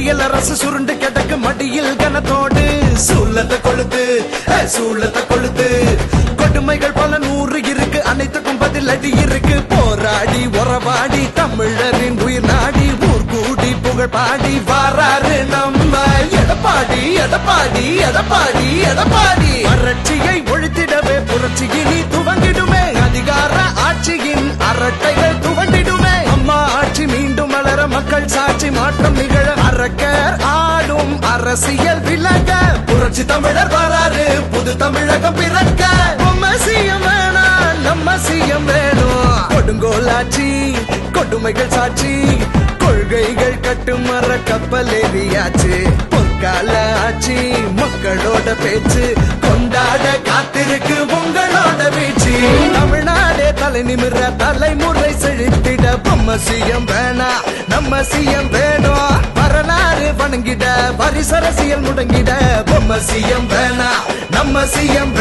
மத்தியில் அரசு சுருண்டு கிடக்கு மடியில் கனத்தோடு சூழத்தை கொளுத்து கொடுமைகள் பல 100 இருக்கு அனைத்துக்கும் பதில் அடி இருக்கு போராடி உறவாடி தமிழரின் உயிர் நாடி ஊர் கூடி புகழ் பாடி வாராரு நம்ம எடப்பாடி வறட்சியை ஒழித்திடவே புரட்சி இனி துவங்கிடுமே அதிகார ஆட்சியின் அரட்டைகள் துவண்டிடுமே அம்மா ஆட்சி மீண்டும் மலர மக்கள் சாட்சி மாற்றம் நிகழ அரக்கர் ஆடும் அரசியல் விலக புரட்சி தமிழர் வராரு புது தமிழகம் பிறக்க சிஎம் வேணாம் நம்ம சிஎம் வேணும் கொடுங்கோலாட்சி கொடுமைகள் சாட்சி கொள்கைகள் கட்டுமர கப்பல் ஏறியாச்சு பொற்கால ஆட்சி மக்களோட பேச்சு கொண்டாட காத்திருக்கு உங்களோட வீச்சு தமிழ்நாடே தலை நிமிர தலைமுறை செழித்திட பொம்மை சிஎம் வேணா நம்ம சிஎம் வேணும் வரலாறு வணங்கிட வரிசரசியல் முடங்கிட பொம்மை சிஎம் வேணா நம்ம சிஎம்